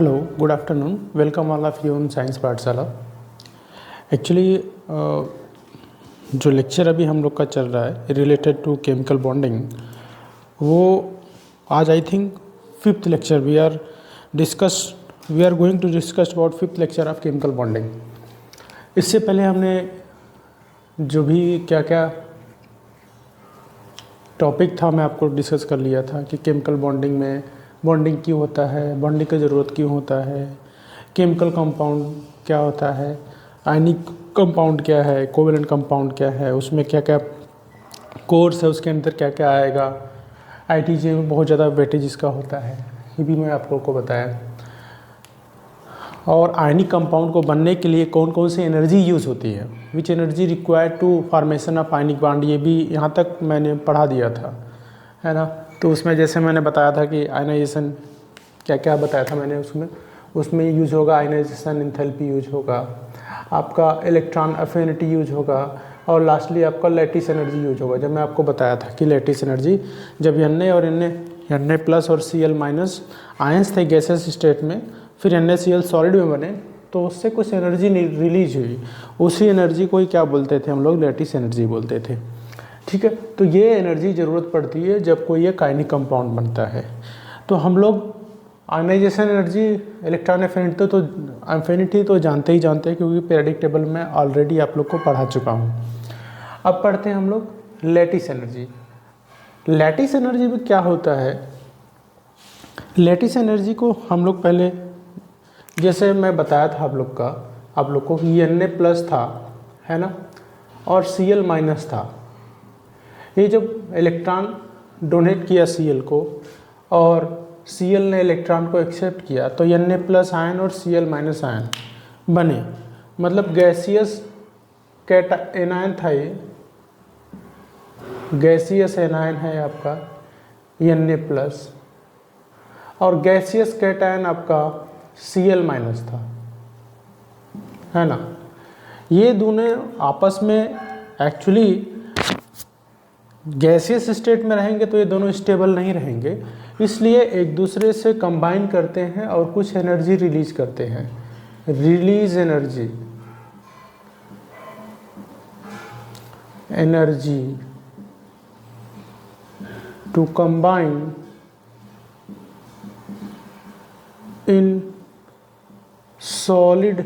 Hello, good afternoon. Welcome all of you in science पाठशाला। Actually जो lecture अभी हम लोग का चल रहा है रिलेटेड टू केमिकल बॉन्डिंग, वो आज I think fifth lecture we are going to discuss about fifth lecture of chemical bonding. इससे पहले हमने जो भी क्या क्या टॉपिक था मैं आपको डिस्कस कर लिया था कि केमिकल बॉन्डिंग में बॉन्डिंग क्यों होता है, बॉन्डिंग की ज़रूरत क्यों होता है, केमिकल कंपाउंड क्या होता है, आयनिक कंपाउंड क्या है, कोवेलेंट कंपाउंड क्या है, उसमें क्या क्या कोर्स है, उसके अंदर क्या क्या आएगा। आईटीजे में बहुत ज़्यादा वेटेज इसका होता है, ये भी मैं आप लोगों को बताया। और आयनिक कंपाउंड को बनने के लिए कौन कौन सी एनर्जी यूज़ होती है, which energy required to formation of ionic bond, ये भी यहाँ तक मैंने पढ़ा दिया था, है ना। तो उसमें जैसे मैंने बताया था कि आयनाइजेशन क्या क्या बताया था मैंने, उसमें यूज होगा आयनाइजेशन एंथैल्पी यूज होगा, आपका इलेक्ट्रॉन अफिनिटी यूज होगा, और लास्टली आपका लैटिस एनर्जी यूज होगा। जब मैं आपको बताया था कि लैटिस एनर्जी जब Na और Na प्लस और Cl माइनस आयंस थे गैसेस स्टेट में, फिर NaCl सॉलिड में बने तो उससे कुछ एनर्जी रिलीज हुई, उसी एनर्जी को ही क्या बोलते थे हम लोग, लैटिस एनर्जी बोलते थे। ठीक है, तो ये एनर्जी ज़रूरत पड़ती है जब कोई एक आयनिक कंपाउंड बनता है। तो हम लोग आयनाइजेशन एनर्जी, इलेक्ट्रॉन अफिनिटी तो जानते ही जानते हैं, क्योंकि पीरियोडिक टेबल में ऑलरेडी आप लोग को पढ़ा चुका हूँ। अब पढ़ते हैं हम लोग लैटिस एनर्जी। लैटिस एनर्जी में क्या होता है, लैटिस एनर्जी को हम लोग पहले जैसे मैं बताया था आप लोग को Na प्लस था, है ना, और Cl माइनस था। ये जब इलेक्ट्रॉन डोनेट किया Cl को और Cl ने इलेक्ट्रॉन को एक्सेप्ट किया तो Na प्लस आयन और Cl माइनस आयन बने, मतलब गैसियस एनायन था। ये गैसियस एनायन है आपका Na प्लस, और गैसियस कैटायन आपका Cl माइनस था, है ना। ये दोनों आपस में एक्चुअली गैसियस स्टेट में रहेंगे तो ये दोनों स्टेबल नहीं रहेंगे, इसलिए एक दूसरे से कंबाइन करते हैं और कुछ एनर्जी रिलीज करते हैं। Energy to combine in solid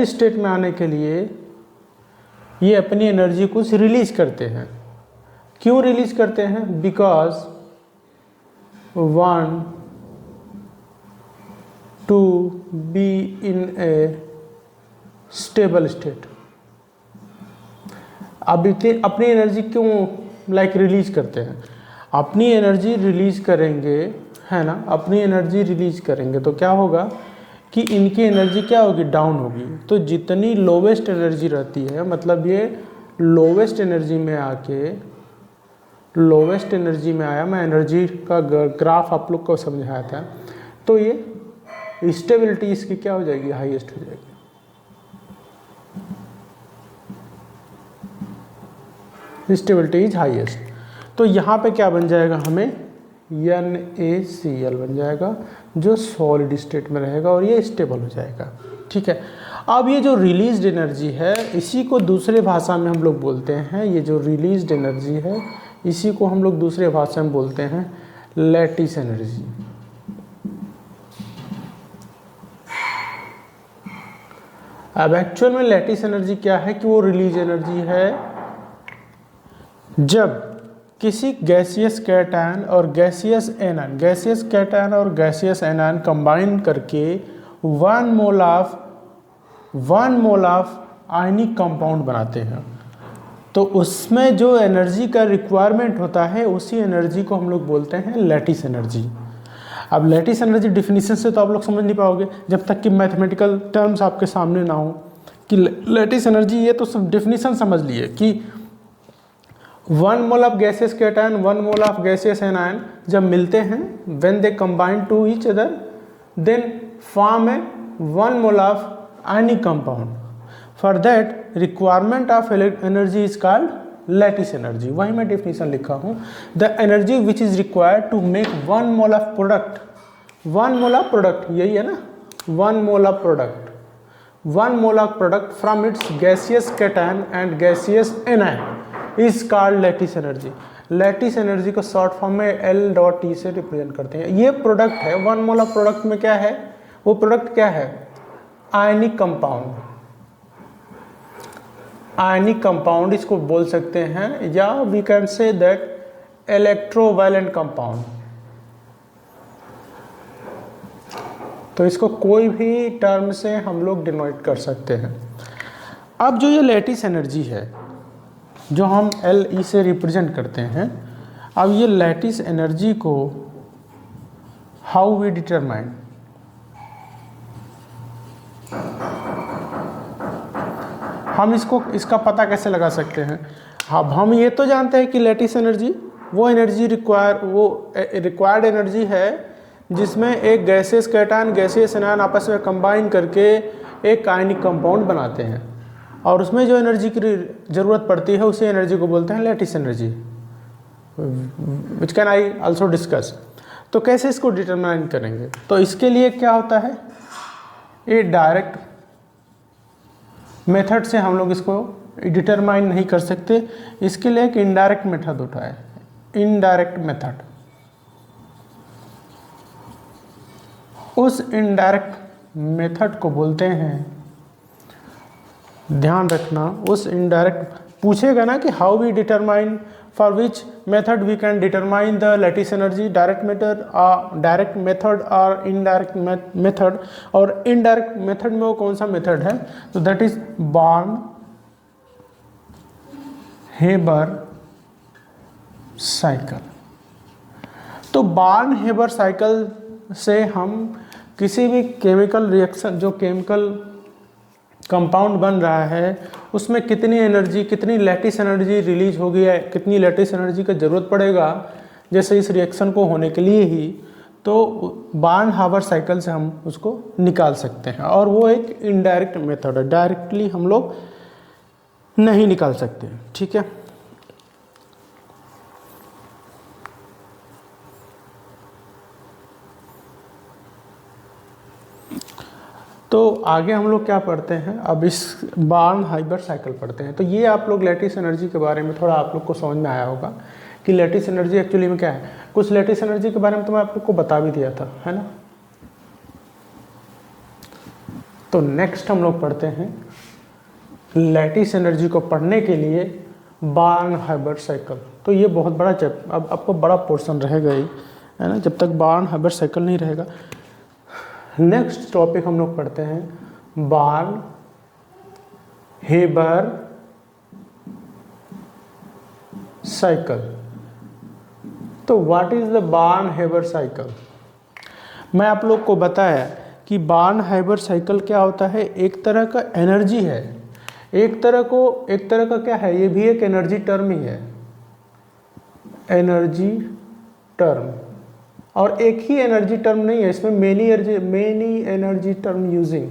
state में आने के लिए ये अपनी एनर्जी कुछ रिलीज करते हैं। क्यों रिलीज करते हैं? Because want to be in a stable state. अब अपनी एनर्जी क्यों रिलीज करते हैं? अपनी एनर्जी रिलीज करेंगे, है ना, अपनी एनर्जी रिलीज करेंगे तो क्या होगा कि इनकी एनर्जी क्या होगी, डाउन होगी। तो जितनी लोवेस्ट एनर्जी रहती है, मतलब ये लोवेस्ट एनर्जी में आया, मैं एनर्जी का ग्राफ आप लोग को समझाया था, तो ये स्टेबिलिटी इसकी क्या हो जाएगी, हाईएस्ट हो जाएगी। Stability is highest. तो यहाँ पे क्या बन जाएगा, हमें NaCl बन जाएगा जो सॉलिड स्टेट में रहेगा और ये स्टेबल हो जाएगा। ठीक है, अब ये जो रिलीज्ड एनर्जी है इसी को दूसरे भाषा में हम लोग बोलते हैं, ये जो रिलीज्ड एनर्जी है इसी को हम लोग दूसरे भाषा में बोलते हैं लैटिस एनर्जी। अब एक्चुअल में लैटिस एनर्जी क्या है कि वो रिलीज एनर्जी है जब किसी गैसियस कैटायन और गैसियस एनायन कंबाइन करके one mole of ionic compound बनाते हैं, तो उसमें जो एनर्जी का रिक्वायरमेंट होता है उसी एनर्जी को हम लोग बोलते हैं लैटिस एनर्जी। अब लैटिस एनर्जी डिफिनीशन से तो आप लोग समझ नहीं पाओगे जब तक कि मैथमेटिकल टर्म्स आपके सामने ना हो कि लैटिस एनर्जी, ये तो सब डिफिनीशन समझ लिए कि 1 mole of gaseous cation 1 mole of gaseous anion जब मिलते हैं, when they combine to each other then form a 1 mole of ionic compound. For that requirement of energy is called lattice energy, वही मैं definition लिखा हूँ। The energy which is required to make 1 mole of product, 1 mole of product, यही है ना, 1 mole of product, 1 mole of product from its gaseous cation and gaseous anion is called lattice energy. Lattice energy को short form में L.T से represent करते हैं। ये product है 1 मोल ऑफ प्रोडक्ट में क्या है, वो प्रोडक्ट क्या है, आयनिक कंपाउंड, आयनिक कंपाउंड इसको बोल सकते हैं, या we can say that electrovalent compound. तो इसको कोई भी टर्म से हम लोग डिनोट कर सकते हैं। अब जो ये लैटिस एनर्जी है जो हम LE से रिप्रेजेंट करते हैं, अब ये लैटिस एनर्जी को हाउ वी डिटरमाइन, हम इसका पता कैसे लगा सकते हैं। अब हम ये तो जानते हैं कि लैटिस एनर्जी वो एनर्जी रिक्वायर्ड एनर्जी है जिसमें एक गैसियस कैटायन गैसियस एनायन आपस में कंबाइन करके एक आयनिक कंपाउंड बनाते हैं, और उसमें जो एनर्जी की ज़रूरत पड़ती है उसी एनर्जी को बोलते हैं lattice energy, which can I also discuss. तो कैसे इसको डिटरमाइन करेंगे, तो इसके लिए क्या होता है, ये डायरेक्ट मेथड से हम लोग इसको डिटरमाइन नहीं कर सकते, इसके लिए एक इनडायरेक्ट मेथड होता है, इनडायरेक्ट मेथड। उस इनडायरेक्ट मेथड को बोलते हैं, ध्यान रखना, उस इनडायरेक्ट पूछेगा ना कि how we determine, for which method we can determine the lattice energy, direct method और इनडायरेक्ट मेथड, और इनडायरेक्ट मेथड में वो कौन सा मेथड है, तो दैट इज बॉर्न-हेबर साइकिल। तो बॉर्न-हेबर साइकिल से हम किसी भी केमिकल रिएक्शन, जो केमिकल कंपाउंड बन रहा है उसमें कितनी एनर्जी, कितनी लैटिस एनर्जी रिलीज होगी है, कितनी लैटिस एनर्जी का ज़रूरत पड़ेगा जैसे इस रिएक्शन को होने के लिए ही, तो बॉर्न-हावर साइकिल से हम उसको निकाल सकते हैं। और वो एक इनडायरेक्ट मेथड है, डायरेक्टली हम लोग नहीं निकाल सकते, ठीक है। तो आगे हम लोग क्या पढ़ते हैं, अब इस बॉर्न-हाइबर साइकिल पढ़ते हैं। तो ये आप लोग लैटिस एनर्जी के बारे में थोड़ा आप लोग को समझ में आया होगा कि लैटिस एनर्जी एक्चुअली में क्या है। कुछ लैटिस एनर्जी के बारे में तो मैं आप लोग को बता भी दिया था, है ना। तो नेक्स्ट हम लोग पढ़ते हैं लैटिस एनर्जी को पढ़ने के लिए बॉर्न-हाइबर साइकिल। तो ये बहुत बड़ा अब आपको बड़ा पोर्शन रहेगा ही, है ना, जब तक बॉर्न-हाइबर साइकिल नहीं रहेगा। नेक्स्ट टॉपिक हम लोग पढ़ते हैं बॉर्न-हेबर साइकिल। तो what is the born-Haber cycle, मैं आप लोग को बताया कि बॉर्न-हाइबर साइकिल क्या होता है, एक तरह का एनर्जी है, एक तरह का क्या है, ये भी एक एनर्जी टर्म ही है, एनर्जी टर्म। और एक ही एनर्जी टर्म नहीं है, इसमें many energy term using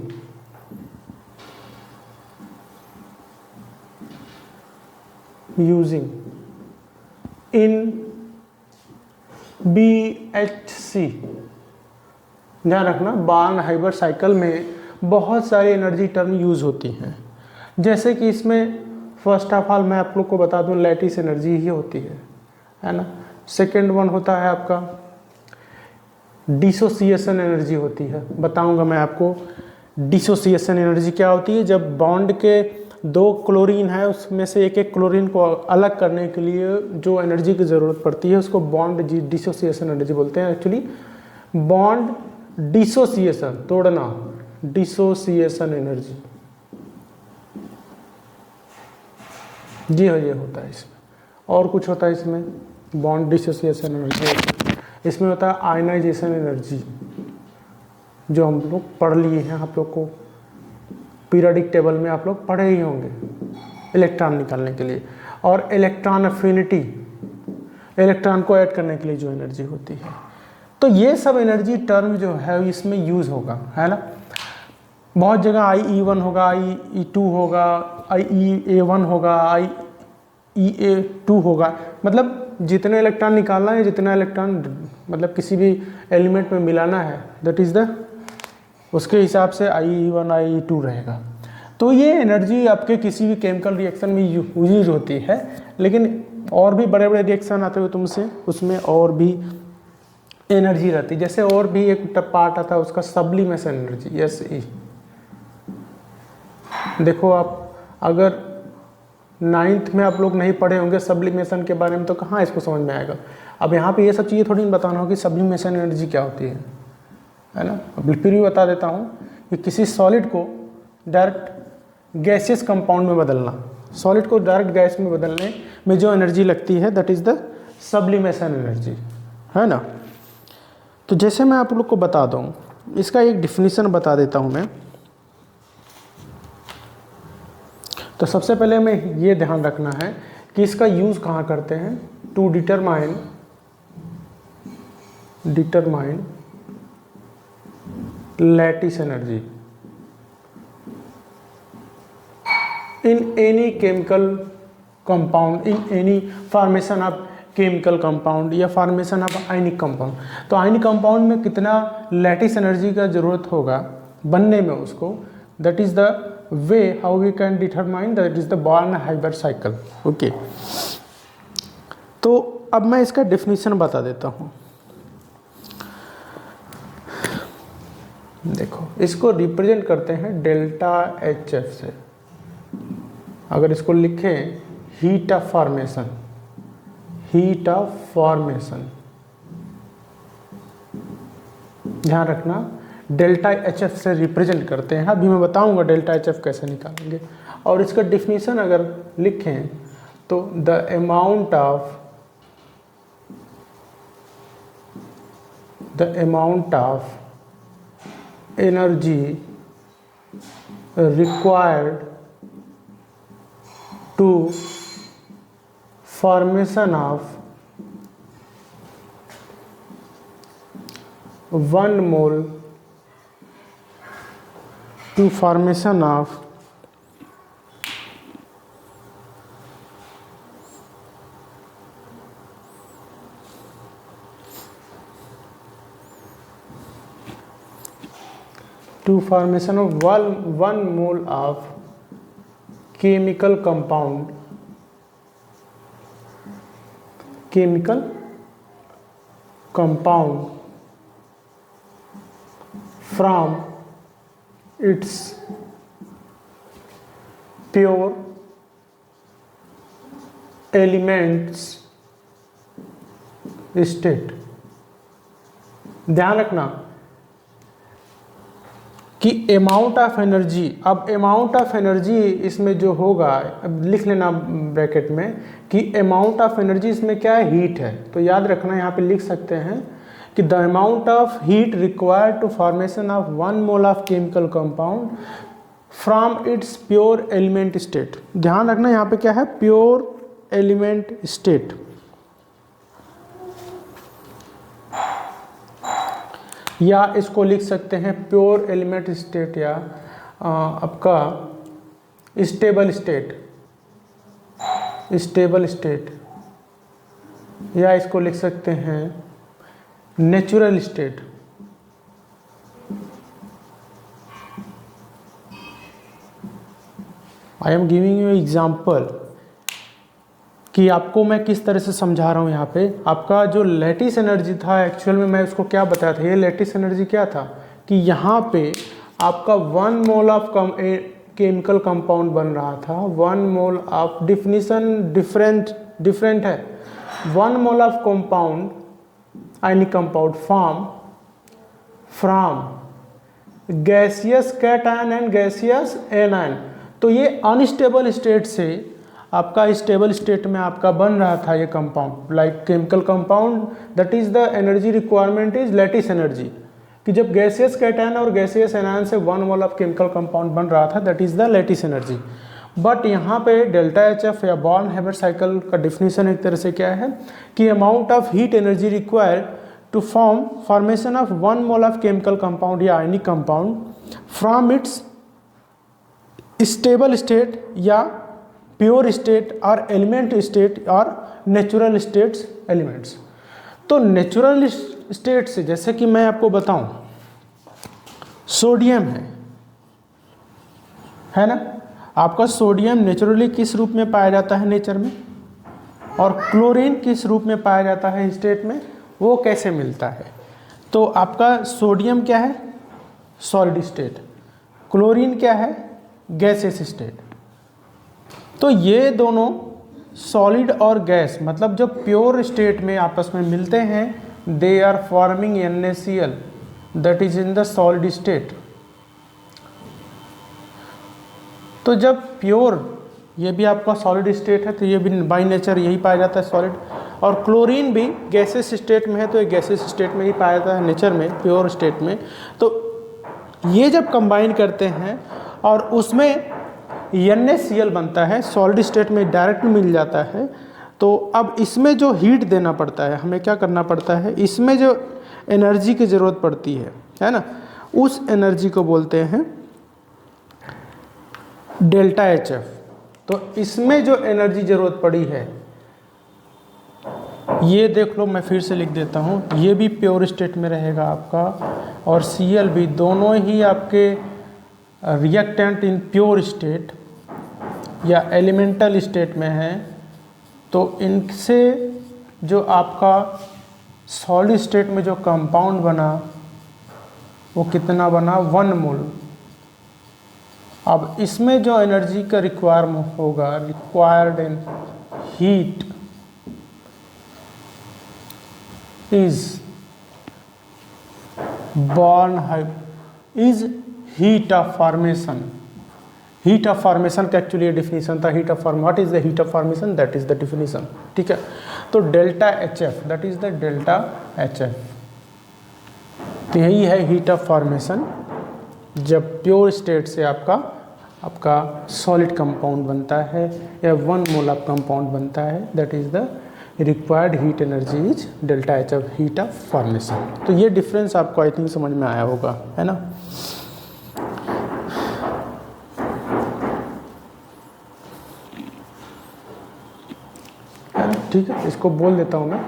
in BHC। ध्यान रखना, बॉर्न-हाइबर साइकिल में बहुत सारी एनर्जी टर्म यूज होती हैं, जैसे कि इसमें फर्स्ट ऑफ ऑल मैं आप लोग को बता दूं लैटिस एनर्जी ही होती है ना। सेकेंड वन होता है आपका डिसोसिएशन एनर्जी होती है, बताऊंगा मैं आपको डिसोसिएशन एनर्जी क्या होती है। जब बॉन्ड के 2 क्लोरीन है उसमें से एक क्लोरीन को अलग करने के लिए जो एनर्जी की ज़रूरत पड़ती है उसको बॉन्ड डिसोसिएशन एनर्जी बोलते हैं। एक्चुअली बॉन्ड डिसोसिएशन, तोड़ना, डिसोसिएशन एनर्जी, जी हाँ, ये होता है इसमें। और कुछ होता है इसमें बॉन्ड डिसोसिएशन एनर्जी, इसमें होता है आयनाइजेशन एनर्जी, जो हम लोग पढ़ लिए हैं, आप लोग को पीरियोडिक टेबल में आप लोग पढ़े ही होंगे, इलेक्ट्रॉन निकालने के लिए। और इलेक्ट्रॉन अफिनिटी, इलेक्ट्रॉन को ऐड करने के लिए जो एनर्जी होती है। तो ये सब एनर्जी टर्म जो है इसमें यूज़ होगा, है ना। बहुत जगह IE1 होगा, IE2 होगा, IE1 होगा, E2 होगा, मतलब जितने इलेक्ट्रॉन निकालना है, जितना इलेक्ट्रॉन मतलब किसी भी एलिमेंट में मिलाना है, दैट इज़ द उसके हिसाब से IE1 IE2 रहेगा। तो ये एनर्जी आपके किसी भी केमिकल रिएक्शन में यूज होती है, लेकिन और भी बड़े बड़े रिएक्शन आते हुए तुमसे उसमें और भी एनर्जी रहती है। जैसे और भी एक पार्ट आता है उसका सब्लिमेशन एनर्जी, SE। देखो आप अगर 9th में आप लोग नहीं पढ़े होंगे सब्लिमेशन के बारे में तो कहाँ इसको समझ में आएगा। अब यहाँ पे ये सब चीज़ें थोड़ी बताना हो कि सब्लिमेशन एनर्जी क्या होती है ना। अब फिर भी बता देता हूँ कि किसी सॉलिड को डायरेक्ट गैसियस कंपाउंड में बदलना, सॉलिड को डायरेक्ट गैस में बदलने में जो एनर्जी लगती है that is the sublimation energy, है ना। तो जैसे मैं आप लोग को बता दूँ, इसका एक डिफिनीशन बता देता हूँ मैं। तो सबसे पहले हमें ये ध्यान रखना है कि इसका यूज़ कहाँ करते हैं, to determine lattice energy in any chemical compound, in any formation of chemical compound या formation of ionic compound। तो ionic compound में कितना लैटिस एनर्जी का ज़रूरत होगा बनने में उसको, that is the way how we can determine that is the Born-Haber cycle। Okay, तो अब मैं इसका डेफिनेशन बता देता हूँ। देखो इसको रिप्रेजेंट करते हैं डेल्टा HF से। अगर इसको लिखें हीट ऑफ फॉर्मेशन, ध्यान रखना डेल्टा HF से रिप्रेजेंट करते हैं। अभी मैं बताऊंगा डेल्टा HF कैसे निकालेंगे। और इसका डिफिनीशन अगर लिखें तो the amount of energy required to formation of 1 mole to formation of 1 mole of chemical compound from its pure elements state। ध्यान रखना कि अमाउंट ऑफ एनर्जी, अब अमाउंट ऑफ एनर्जी इसमें जो होगा, अब लिख लेना ब्रैकेट में कि अमाउंट ऑफ एनर्जी इसमें क्या है, हीट है। तो याद रखना यहाँ पे लिख सकते हैं कि the amount of heat required to formation of 1 mole of chemical compound from its pure element state. ध्यान रखना यहाँ पे क्या है, प्योर एलिमेंट स्टेट। या इसको लिख सकते हैं प्योर एलिमेंट स्टेट या आपका स्टेबल स्टेट, या इसको लिख सकते हैं natural state. I am giving you example कि आपको मैं किस तरह से समझा रहा हूँ। यहाँ पे आपका जो लैटिस एनर्जी था, एक्चुअल में मैं उसको क्या बताया था, ये लैटिस एनर्जी क्या था कि यहाँ पे आपका 1 मोल ऑफ केमिकल कंपाउंड बन रहा था। 1 मोल ऑफ डिफिनीशन डिफरेंट है। 1 mole of compound ionic compound from gaseous cation and gaseous anion. तो ये अनस्टेबल स्टेट से आपका स्टेबल स्टेट में आपका बन रहा था ये compound, like chemical compound. That is the energy requirement is lattice energy, कि जब गैसियस कैटायन और गैसियस एनायन से 1 मोल ऑफ केमिकल कंपाउंड बन रहा था, that is the lattice energy. But यहाँ पे डेल्टा HF या बॉर्न-हेबर साइकिल का डिफिनीशन एक तरह से क्या है कि amount of heat energy required to formation of 1 mole of chemical compound या ionic compound from it's stable state या प्योर स्टेट और एलिमेंट स्टेट और नेचुरल स्टेट्स एलिमेंट्स। तो नेचुरल स्टेट से जैसे कि मैं आपको बताऊं, सोडियम है ना, आपका सोडियम नेचुरली किस रूप में पाया जाता है नेचर में, और क्लोरीन किस रूप में पाया जाता है स्टेट में, वो कैसे मिलता है। तो आपका सोडियम क्या है, सॉलिड स्टेट, क्लोरीन क्या है, गैसेस स्टेट। तो ये दोनों सॉलिड और गैस मतलब जब प्योर स्टेट में आपस में मिलते हैं, they are forming NaCl that is in the solid state. तो जब प्योर, ये भी आपका सॉलिड स्टेट है, तो ये भी बाई नेचर यही पाया जाता है सॉलिड, और क्लोरीन भी गैसेस स्टेट में है, तो ये गैसेस स्टेट में ही पाया जाता है नेचर में, प्योर स्टेट में। तो ये जब कंबाइन करते हैं और उसमें NaCl बनता है, सॉलिड स्टेट में डायरेक्ट मिल जाता है। तो अब इसमें जो हीट देना पड़ता है, हमें क्या करना पड़ता है, इसमें जो एनर्जी की ज़रूरत पड़ती है ना, उस एनर्जी को बोलते हैं डेल्टा HF। तो इसमें जो एनर्जी ज़रूरत पड़ी है, ये देख लो, मैं फिर से लिख देता हूँ, ये भी प्योर स्टेट में रहेगा आपका, और Cl भी, दोनों ही आपके रिएक्टेंट इन प्योर स्टेट या एलिमेंटल स्टेट में है। तो इनसे जो आपका सॉलिड स्टेट में जो कंपाउंड बना, वो कितना बना, 1 मोल। अब इसमें जो एनर्जी का रिक्वायरमेंट होगा, required in heat is heat of formation. Heat of formation का एक्चुअली डिफिनीशन था, heat of form, what is the heat of formation, that is the definition. ठीक है, तो delta HF that is the delta HF। तो यही है heat of formation, जब pure state से आपका सॉलिड कंपाउंड बनता है या 1 मोल ऑफ कंपाउंड बनता है, that is the required heat energy is delta HF, heat of formation. तो ये डिफरेंस आपको आई थिंक समझ में आया होगा, है ना। ठीक है, इसको बोल देता हूँ मैं,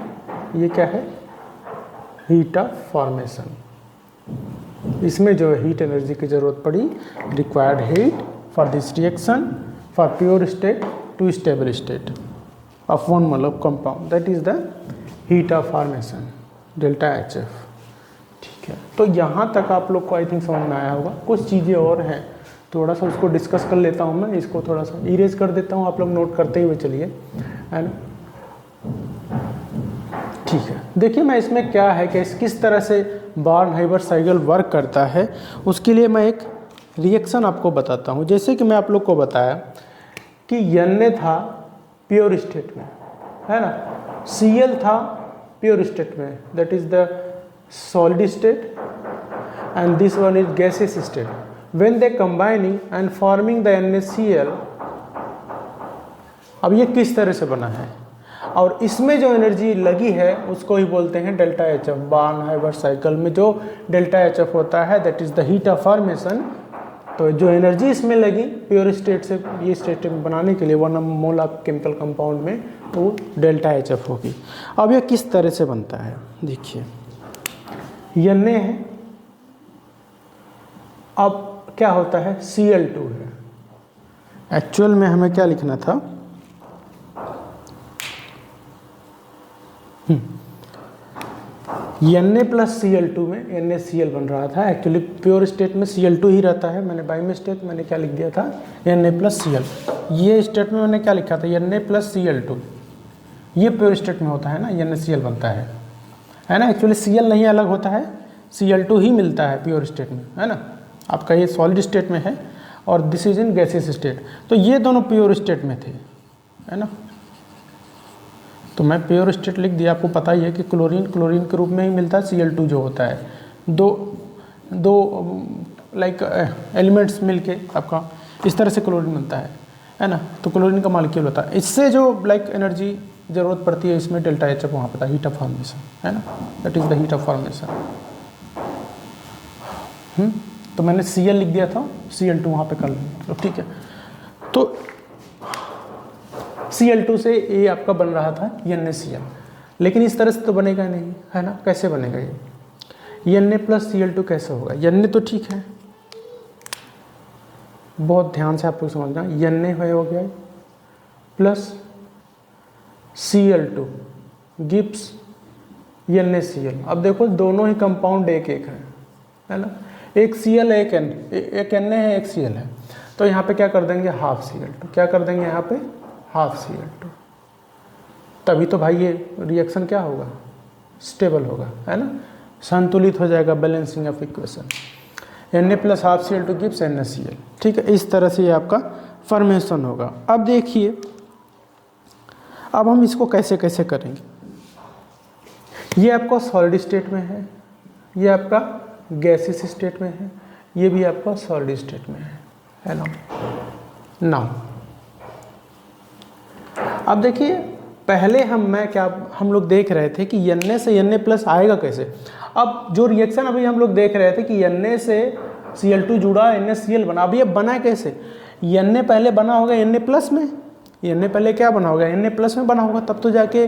ये क्या है, हीट ऑफ फॉर्मेशन। इसमें जो हीट एनर्जी की ज़रूरत पड़ी, required heat for this reaction for pure state to stable state of 1 mole of compound, that is the heat of formation, delta HF। ठीक है, तो यहाँ तक आप लोग को आई थिंक समझ में आया होगा। कुछ चीज़ें और हैं, थोड़ा सा उसको डिस्कस कर लेता हूँ मैं, इसको थोड़ा सा इरेज कर देता हूँ, आप लोग नोट करते हुए चलिए, है ना। ठीक है, देखिए मैं इसमें क्या है कि किस तरह से बार्नहाइमर साइकिल वर्क करता है, उसके लिए मैं एक रिएक्शन आपको बताता हूँ। जैसे कि मैं आप लोग को बताया कि Na था प्योर स्टेट में, है ना, Cl था प्योर स्टेट में, that is the solid state, and this one is gases state. When they combining and forming the NaCl, अब ये किस तरह से बना है और इसमें जो एनर्जी लगी है उसको ही बोलते हैं डेल्टा HF। बार्नहाइमर साइकिल में जो डेल्टा HF होता है, that is the heat of formation. तो जो एनर्जी इसमें लगी प्योर स्टेट से ये स्टेट बनाने के लिए 1 मोल ऑफ केमिकल कंपाउंड में, तो डेल्टा HF होगी। अब ये किस तरह से बनता है, देखिए Na है, अब क्या होता है, Cl2 है। एक्चुअल में हमें क्या लिखना था, Na प्लस Cl2 में NaCl बन रहा था। एक्चुअली प्योर स्टेट में Cl2 ही रहता है, मैंने बाई मिस्टेक मैंने क्या लिख दिया था, Na प्लस Cl। ये स्टेट में मैंने क्या लिखा था, Na प्लस Cl2। ये प्योर स्टेट में होता है ना, NaCl बनता है ना। एक्चुअली Cl नहीं अलग होता है, Cl2 ही मिलता है प्योर स्टेट में, है ना। आपका ये सॉलिड स्टेट में है और this is in gases state. तो ये दोनों प्योर स्टेट में थे, है ना। तो मैं प्योर स्टेट लिख दिया, आपको पता ही है कि क्लोरीन के रूप में ही मिलता है, Cl2 जो होता है, दो लाइक एलिमेंट्स मिलके आपका इस तरह से क्लोरीन बनता है ना। तो क्लोरीन का मॉलिक्यूल होता है, इससे जो लाइक एनर्जी ज़रूरत पड़ती है इसमें डेल्टा HF वहाँ पता है, हीट ऑफ फॉर्मेशन, है ना, that is the heat of formation. तो मैंने Cl लिख दिया था, Cl2 वहाँ पे कर लेंगे, तो ठीक है। तो Cl2 से ये आपका बन रहा था NaCl, लेकिन इस तरह से तो बनेगा नहीं, है ना। कैसे बनेगा ये Na प्लस Cl2 कैसे होगा? Na तो ठीक है, बहुत ध्यान से आप लोग समझना, Na हो गया प्लस Cl2 गिव्स NaCl। अब देखो दोनों ही कंपाउंड एक एक है ना, एक Cl एक Na है एक Cl है, तो यहाँ पे क्या कर देंगे हाफ Cl2, क्या कर देंगे यहाँ पे हाफ Cl2, तभी तो भाई ये रिएक्शन क्या होगा, स्टेबल होगा, है ना, संतुलित हो जाएगा, balancing of equation. Na plus half Cl2 gives NaCl, ठीक है। इस तरह से ये आपका फॉर्मेशन होगा। अब देखिए, अब हम इसको कैसे कैसे करेंगे। ये आपका सॉलिड स्टेट में है, ये आपका गैसियस स्टेट में है, ये भी आपका सॉलिड स्टेट में है ना। नाउ अब देखिए, पहले हम लोग देख रहे थे कि Na से Na प्लस आएगा कैसे। अब जो रिएक्शन अभी हम लोग देख रहे थे कि Na से Cl2 जुड़ा NaCl बना, अब ये बना कैसे। Na पहले बना होगा Na प्लस में, Na पहले क्या बना होगा, Na प्लस में बना होगा, तब तो जाके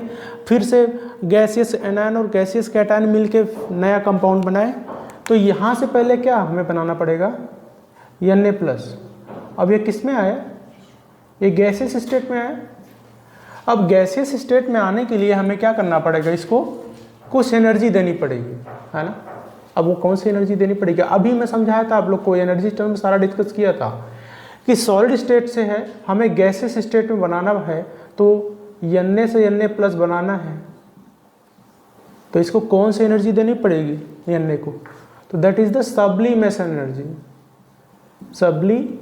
फिर से गैसियस एनायन और गैसियस कैटायन मिलके नया कंपाउंड बनाए। तो यहाँ से पहले क्या हमें बनाना पड़ेगा, Na प्लस। अब ये किस में आया, ये गैसियस स्टेट में आया। अब गैसियस स्टेट में आने के लिए हमें क्या करना पड़ेगा, इसको कुछ एनर्जी देनी पड़ेगी, है ना। अब वो कौन सी एनर्जी देनी पड़ेगी, अभी मैं समझाया था आप लोग को, एनर्जी टर्म सारा डिस्कस किया था कि सॉलिड स्टेट से है, हमें गैसियस स्टेट में बनाना है, तो Na से Na प्लस बनाना है, तो इसको कौन सी एनर्जी देनी पड़ेगी Na को, तो that is the sublimation energy, sublimation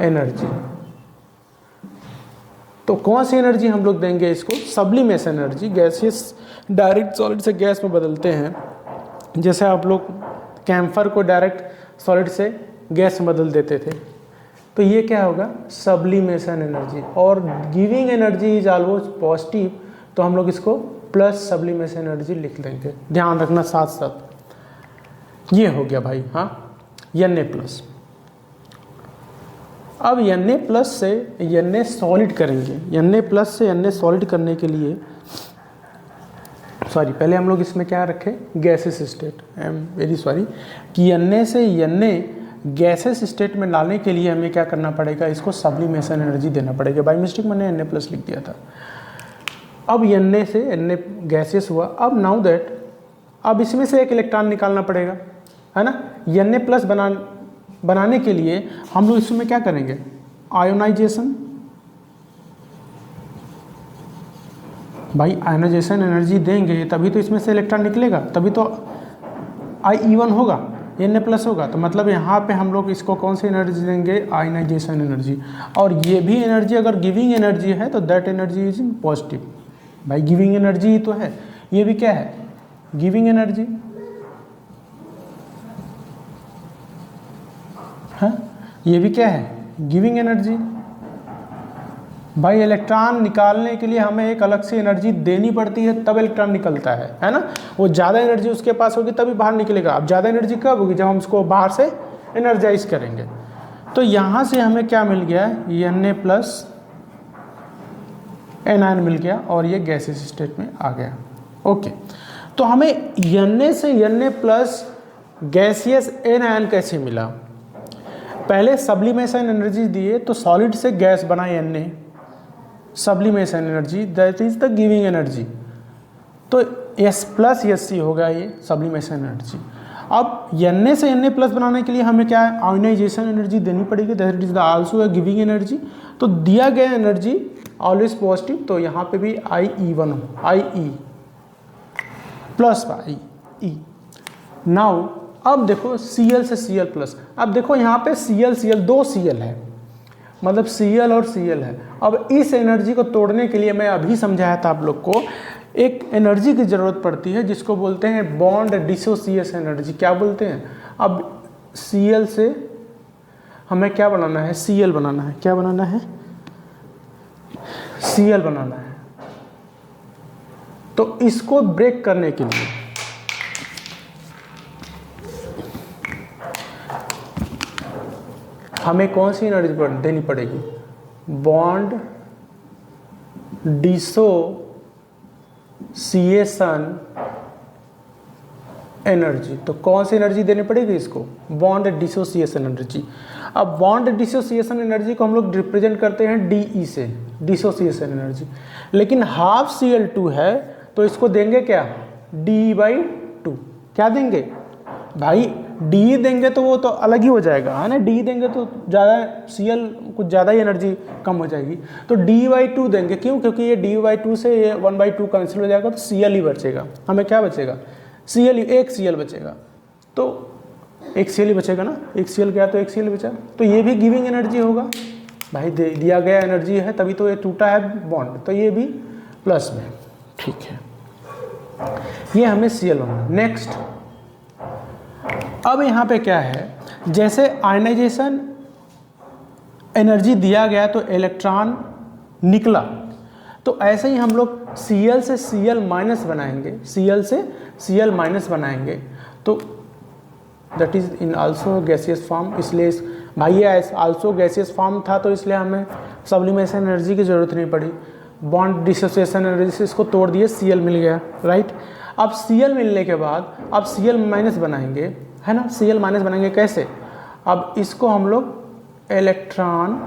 energy. तो कौन सी एनर्जी हम लोग देंगे इसको, sublimation energy. Gaseous direct solid से गैस में बदलते हैं, जैसे आप लोग कैम्फर को डायरेक्ट सॉलिड से गैस में बदल देते थे, तो ये क्या होगा, सब्लिमेशन एनर्जी। और giving energy is always positive, तो हम लोग इसको प्लस सब्लिमेशन एनर्जी लिख देंगे, ध्यान रखना साथ साथ। ये हो गया भाई, हाँ, Na प्लस। अब Na प्लस से Na सॉलिड करेंगे, Na प्लस से Na सॉलिड करने के लिए, सॉरी पहले हम लोग इसमें क्या रखें, gases state, I am very sorry, कि Na से Na गैसेस स्टेट में डालने के लिए हमें क्या करना पड़ेगा, इसको सब्लिमेशन एनर्जी देना पड़ेगा। बाई मिस्टेक मैंने Na प्लस लिख दिया था। अब Na से Na गैसेस हुआ। अब नाउ दैट, अब इसमें से एक इलेक्ट्रॉन निकालना पड़ेगा, है ना। Na प्लस बनाने के लिए हम लोग इसमें क्या करेंगे, आयोनाइजेशन। भाई आयोनाइजेशन एनर्जी देंगे तभी तो इसमें से इलेक्ट्रॉन निकलेगा, तभी तो I होगा, Na प्लस होगा। तो मतलब यहाँ पे हम लोग इसको कौन सी एनर्जी देंगे, आयोनाइजेशन एनर्जी। और ये भी एनर्जी अगर गिविंग एनर्जी है तो दैट एनर्जी इज पॉजिटिव। भाई गिविंग एनर्जी ही तो है, ये भी क्या है, गिविंग एनर्जी है, ये भी क्या है, गिविंग एनर्जी। भाई इलेक्ट्रॉन निकालने के लिए हमें एक अलग से एनर्जी देनी पड़ती है, तब इलेक्ट्रॉन निकलता है ना। वो ज़्यादा एनर्जी उसके पास होगी तभी बाहर निकलेगा। अब ज़्यादा एनर्जी कब होगी, जब हम उसको बाहर से एनर्जाइज करेंगे। तो यहाँ से हमें क्या मिल गया, Na प्लस एनायन मिल गया और ये गैसियस स्टेट में आ गया। ओके, तो हमें Na से Na प्लस गैसियस एनायन कैसे मिला। पहले सब्लिमेशन एनर्जी दिए तो सॉलिड से गैस बना Na, sublimation energy that is the giving energy. तो S प्लस Sc होगा ये सब्लिमेशन एनर्जी। अब Na से Na प्लस बनाने के लिए हमें क्या है, आयोनाइजेशन एनर्जी देनी पड़ेगी, that is the also a giving energy. तो दिया गया एनर्जी ऑलवेज पॉजिटिव, तो यहाँ पे भी IE1 हो, IE प्लस IE। नाउ अब देखो Cl से Cl प्लस, अब देखो यहाँ पे Cl दो Cl है, मतलब Cl और Cl है। अब इस एनर्जी को तोड़ने के लिए मैं अभी समझाया था आप लोग को, एक एनर्जी की ज़रूरत पड़ती है जिसको बोलते हैं बॉन्ड डिसोसिएशन एनर्जी। क्या बोलते हैं, अब Cl से हमें क्या बनाना है, Cl बनाना है, क्या बनाना है, Cl बनाना है। तो इसको ब्रेक करने के लिए हमें कौन सी एनर्जी देनी पड़ेगी? Bond dissociation energy. तो कौन सी एनर्जी देनी पड़ेगी इसको? Bond dissociation energy. अब बॉन्ड डिसोसिएशन एनर्जी को हम लोग रिप्रेजेंट करते हैं डी से, डिसोसिएशन एनर्जी। लेकिन हाफ Cl2 है तो इसको देंगे क्या? D/2। क्या देंगे भाई? डी देंगे तो वो तो अलग ही हो जाएगा, है ना। डी देंगे तो ज़्यादा Cl कुछ ज़्यादा ही एनर्जी कम हो जाएगी, तो D/2 देंगे। क्यों? क्योंकि ये D/2 से ये 1/2 कैंसिल हो जाएगा, तो Cl ही बचेगा। हमें क्या बचेगा? Cl ही, एक Cl बचेगा। तो एक Cl ही बचेगा ना, एक Cl गया तो एक Cl बचा, तो ये भी गिविंग एनर्जी होगा भाई। दिया गया एनर्जी है तभी तो ये टूटा है बॉन्ड, तो ये भी प्लस में। ठीक है, ये हमें Cl होना। नेक्स्ट, अब यहाँ पे क्या है, जैसे आयनाइजेशन एनर्जी दिया गया तो इलेक्ट्रॉन निकला, तो ऐसे ही हम लोग Cl से Cl माइनस बनाएंगे, Cl से Cl माइनस बनाएंगे, तो that is in also gaseous form. इसलिए भाई ये आल्सो गैसियस फॉर्म था तो इसलिए हमें सब्लिमेशन एनर्जी की ज़रूरत नहीं पड़ी। बॉन्ड डिसोसिएशन एनर्जी से इसको तोड़ दिए, Cl मिल गया, राइट। अब Cl मिलने के बाद अब Cl माइनस बनाएंगे, है ना। Cl माइनस बनाएंगे कैसे? अब इसको हम लोग इलेक्ट्रॉन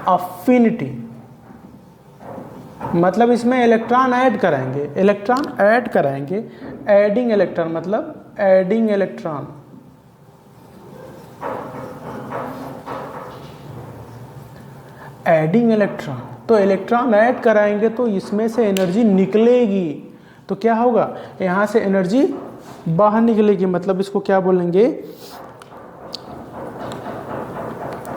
अफिनिटी, मतलब इसमें इलेक्ट्रॉन ऐड कराएंगे, इलेक्ट्रॉन ऐड कराएंगे। एडिंग इलेक्ट्रॉन मतलब एडिंग इलेक्ट्रॉन, एडिंग इलेक्ट्रॉन। तो इलेक्ट्रॉन ऐड कराएंगे तो इसमें से एनर्जी निकलेगी, तो क्या होगा? यहाँ से एनर्जी बाहर निकलेगी, मतलब इसको क्या बोलेंगे?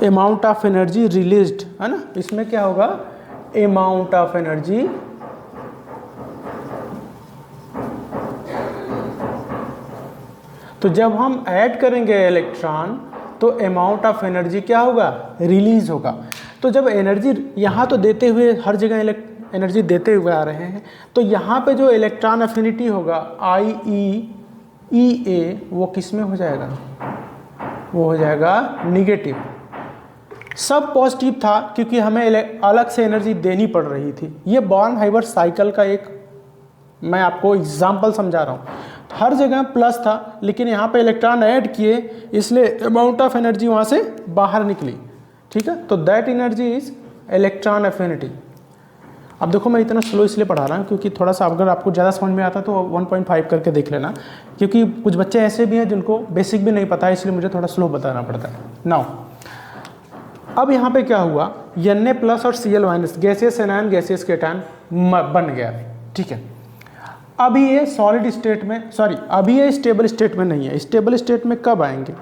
अमाउंट ऑफ एनर्जी रिलीज्ड, है ना। इसमें क्या होगा? अमाउंट ऑफ एनर्जी तो जब हम ऐड करेंगे इलेक्ट्रॉन तो अमाउंट ऑफ एनर्जी क्या होगा? रिलीज होगा। तो जब एनर्जी यहाँ तो देते हुए हर जगह एनर्जी देते हुए आ रहे हैं, तो यहाँ पे जो इलेक्ट्रॉन अफिनिटी होगा IeEa, वो किस में हो जाएगा? वो हो जाएगा निगेटिव। सब पॉजिटिव था क्योंकि हमें अलग से एनर्जी देनी पड़ रही थी। ये बॉर्न हाइबर साइकिल का एक मैं आपको एग्जाम्पल समझा रहा हूँ। हर जगह प्लस था लेकिन यहाँ पे इलेक्ट्रॉन ऐड किए, इसलिए अमाउंट ऑफ एनर्जी वहाँ से बाहर निकली, ठीक है। तो that energy is electron affinity. अब देखो मैं इतना स्लो इसलिए पढ़ा रहा हूँ क्योंकि थोड़ा सा अगर आपको ज़्यादा समझ में आता तो 1.5 करके देख लेना, क्योंकि कुछ बच्चे ऐसे भी हैं जिनको बेसिक भी नहीं पता है, इसलिए मुझे थोड़ा स्लो बताना पड़ता है। नाउ अब यहाँ पे क्या हुआ? Na प्लस और Cl minus gaseous anion gaseous cation बन गया, ठीक है। अभी ये सॉलिड स्टेट में, सॉरी अभी ये स्टेबल स्टेट में नहीं है। स्टेबल स्टेट में कब आएंगे?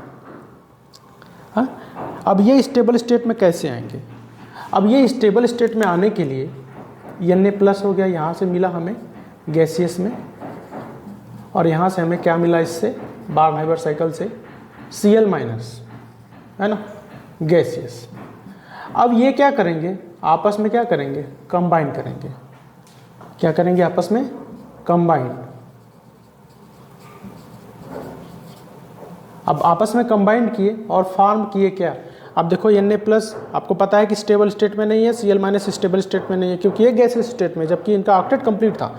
हाँ, अब ये स्टेबल स्टेट में कैसे आएंगे? अब ये स्टेबल स्टेट में आने के लिए Na प्लस हो गया, यहाँ से मिला हमें गैसियस में, और यहाँ से हमें क्या मिला? इससे बॉर्न हाइबर साइकिल से Cl माइनस, है ना, गैसियस। अब ये क्या करेंगे? आपस में क्या करेंगे? कंबाइन करेंगे। क्या करेंगे? आपस में कंबाइन। अब आपस में कंबाइन किए और फॉर्म किए क्या? अब देखो Na प्लस आपको पता है कि स्टेबल स्टेट में नहीं है, Cl माइनस स्टेबल स्टेट में नहीं है क्योंकि ये गैसियस स्टेट में, जबकि इनका ऑक्टेट कंप्लीट था।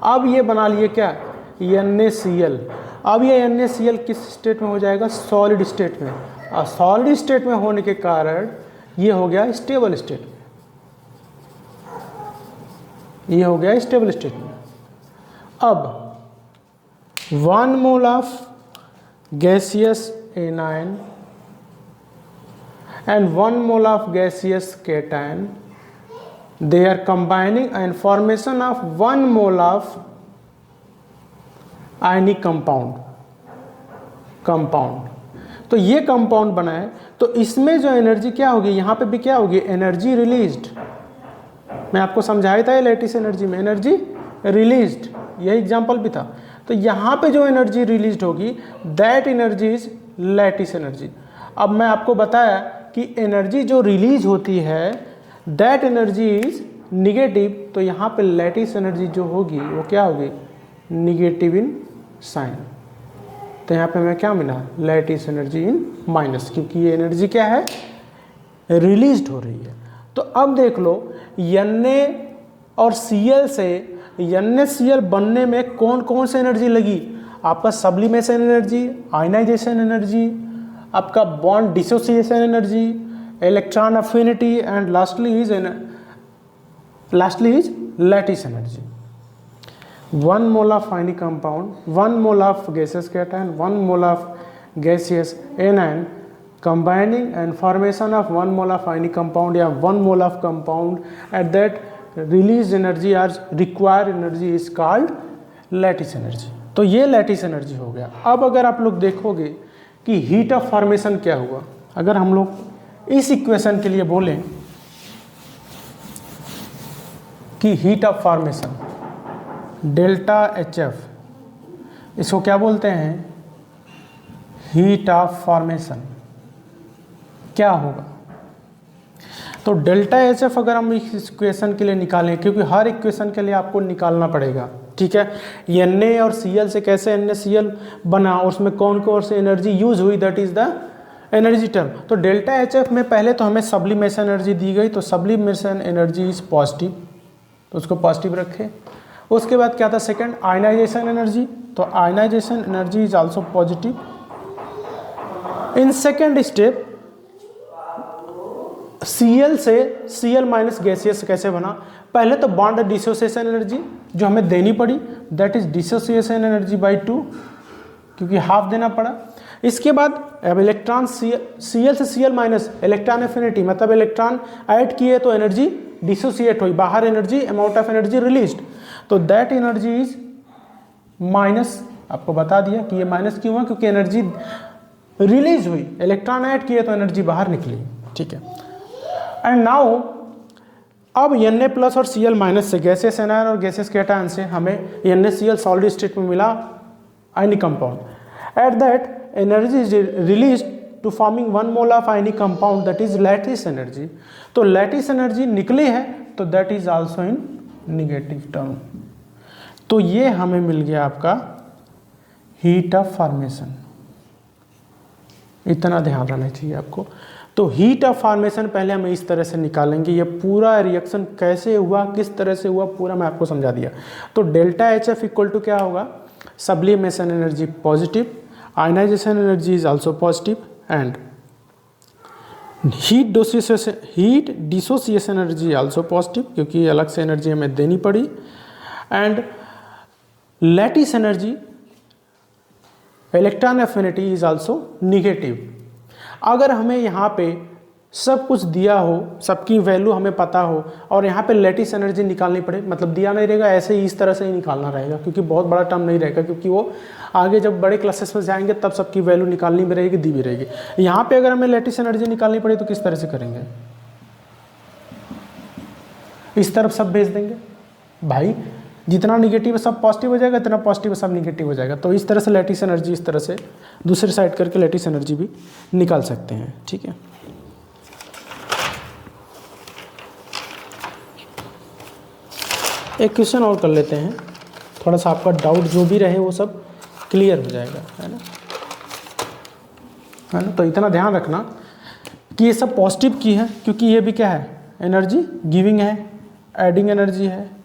अब ये बना लिए क्या? NaCl। अब ये NaCl किस स्टेट में हो जाएगा? सॉलिड स्टेट में। और सॉलिड स्टेट में होने के कारण ये हो गया स्टेबल स्टेट में, ये हो गया स्टेबल स्टेट में। अब 1 mole of gaseous anion and 1 mole of gaseous cation, they are combining and formation of 1 mole of ionic compound। तो ये कंपाउंड बना है, तो इसमें जो एनर्जी क्या होगी? यहाँ पे भी क्या होगी? Energy released. मैं आपको समझाया था लैटिस एनर्जी में एनर्जी रिलीज्ड, यही एग्जांपल भी था। तो यहाँ पे जो एनर्जी रिलीज्ड होगी that energy is lattice energy. अब मैं आपको बताया कि एनर्जी जो रिलीज होती है दैट एनर्जी इज निगेटिव, तो यहाँ पे लैटिस एनर्जी जो होगी वो क्या होगी? Negative in sign. तो यहाँ पे हमें क्या मिला, लैटिस एनर्जी इन माइनस, क्योंकि ये एनर्जी क्या है, रिलीज हो रही है। तो अब देख लो Na और Cl से NaCl बनने में कौन कौन सी एनर्जी लगी, आपका सब्लिमेशन एनर्जी, आयनाइजेशन एनर्जी, आपका bond dissociation energy, electron affinity and lastly is lattice energy. 1 mole of ionic compound, 1 mole of gaseous cation, 1 mole of gaseous anion combining and formation of 1 mole of ionic compound या 1 mole of compound at that released energy or required energy is called lattice energy। तो ये lattice energy हो गया। अब अगर आप लोग देखोगे कि हीट ऑफ फॉर्मेशन क्या हुआ, अगर हम लोग इस इक्वेशन के लिए बोलें कि heat of formation delta HF, इसको क्या बोलते हैं, हीट ऑफ फॉर्मेशन, क्या होगा। तो डेल्टा HF अगर हम इस इक्वेशन के लिए निकालें, क्योंकि हर इक्वेशन के लिए आपको निकालना पड़ेगा, ठीक है, Na और Cl से कैसे NaCl बना, उसमें कौन कौन सी एनर्जी यूज हुई, that is the energy term. तो डेल्टा HF में पहले तो हमें सब्लिमेशन एनर्जी दी गई, तो सब्लिमेशन एनर्जी इज पॉजिटिव, तो उसको पॉजिटिव रखें। उसके बाद क्या था, सेकंड आयनाइजेशन एनर्जी, तो ionization energy is also positive. In second step Cl से Cl माइनस गैसियस कैसे बना, पहले तो बॉन्ड डिसोसिएशन एनर्जी जो हमें देनी पड़ी, that is dissociation energy by 2, क्योंकि हाफ देना पड़ा। इसके बाद अब इलेक्ट्रॉन Cl से Cl माइनस इलेक्ट्रॉन एफिनिटी, मतलब इलेक्ट्रॉन ऐड किए तो एनर्जी डिसोसिएट हुई, बाहर energy, amount of energy released, तो दैट एनर्जी इज माइनस। आपको बता दिया कि ये माइनस क्यों हुआ, क्योंकि एनर्जी रिलीज हुई, इलेक्ट्रॉन ऐड किए तो एनर्जी बाहर निकली, ठीक है। एंड नाउ अब Na प्लस और Cl माइनस से गैसेस एनायन और गैसेस कैटायन से हमें NaCl सॉलिड स्टेट में मिला ionic compound, at that energy is release to forming 1 mole of ionic compound, that is lattice energy. तो लैटिस एनर्जी निकली है, तो that is also in negative term. तो ये हमें मिल गया आपका हीट ऑफ फॉर्मेशन, इतना ध्यान रखना चाहिए आपको। तो हीट ऑफ फॉर्मेशन पहले हम इस तरह से निकालेंगे, ये पूरा रिएक्शन कैसे हुआ, किस तरह से हुआ, पूरा मैं आपको समझा दिया। तो डेल्टा HF इक्वल टू क्या होगा, sublimation energy positive, ionization energy is also positive, and heat dissociation energy also positive, क्योंकि अलग से एनर्जी हमें देनी पड़ी, and lattice energy electron affinity is also negative. अगर हमें यहाँ पे सब कुछ दिया हो, सबकी वैल्यू हमें पता हो, और यहाँ पे लैटिस एनर्जी निकालनी पड़े, मतलब दिया नहीं रहेगा, ऐसे ही इस तरह से ही निकालना रहेगा, क्योंकि बहुत बड़ा टर्म नहीं रहेगा, क्योंकि वो आगे जब बड़े क्लासेस में जाएंगे तब सबकी वैल्यू निकालनी भी रहेगी, दी भी रहेगी। यहाँ पे अगर हमें लैटिस एनर्जी निकालनी पड़े तो किस तरह से करेंगे, इस तरफ सब भेज देंगे, भाई जितना निगेटिव है सब पॉजिटिव हो जाएगा, इतना पॉजिटिव है सब निगेटिव हो जाएगा। तो इस तरह से लैटिस एनर्जी इस तरह से दूसरी साइड करके लैटिस एनर्जी भी निकाल सकते हैं, ठीक है। एक क्वेश्चन और कर लेते हैं, थोड़ा सा आपका डाउट जो भी रहे वो सब क्लियर हो जाएगा, है ना। तो इतना ध्यान रखना कि ये सब पॉजिटिव की है, क्योंकि ये भी क्या है, एनर्जी गिविंग है, एडिंग एनर्जी है,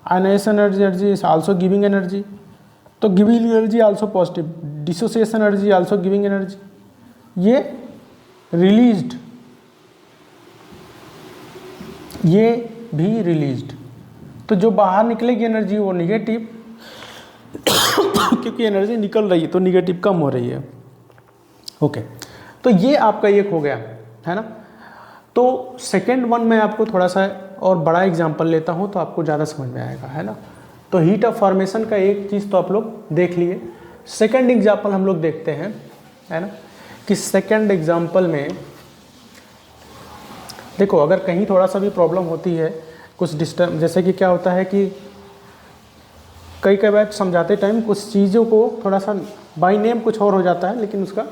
ionisation energy is also giving energy, तो giving energy also positive, dissociation energy also giving energy, ये रिलीज्ड, ये भी रिलीज्ड, तो जो बाहर निकलेगी एनर्जी वो निगेटिव क्योंकि एनर्जी निकल रही है तो निगेटिव कम हो रही है, ओके। तो ये आपका एक हो गया, है ना। तो सेकेंड वन मैं आपको थोड़ा सा और बड़ा एग्जांपल लेता हूँ तो आपको ज़्यादा समझ में आएगा, है ना। तो हीट ऑफ फॉर्मेशन का एक चीज़ तो आप लोग देख लिए, सेकेंड एग्जांपल हम लोग देखते हैं, है ना, कि सेकेंड एग्जांपल में देखो अगर कहीं थोड़ा सा भी प्रॉब्लम होती है, कुछ डिस्टर्ब, जैसे कि क्या होता है कि कई बार समझाते टाइम कुछ चीज़ों को थोड़ा सा बाय नेम कुछ और हो जाता है, लेकिन उसका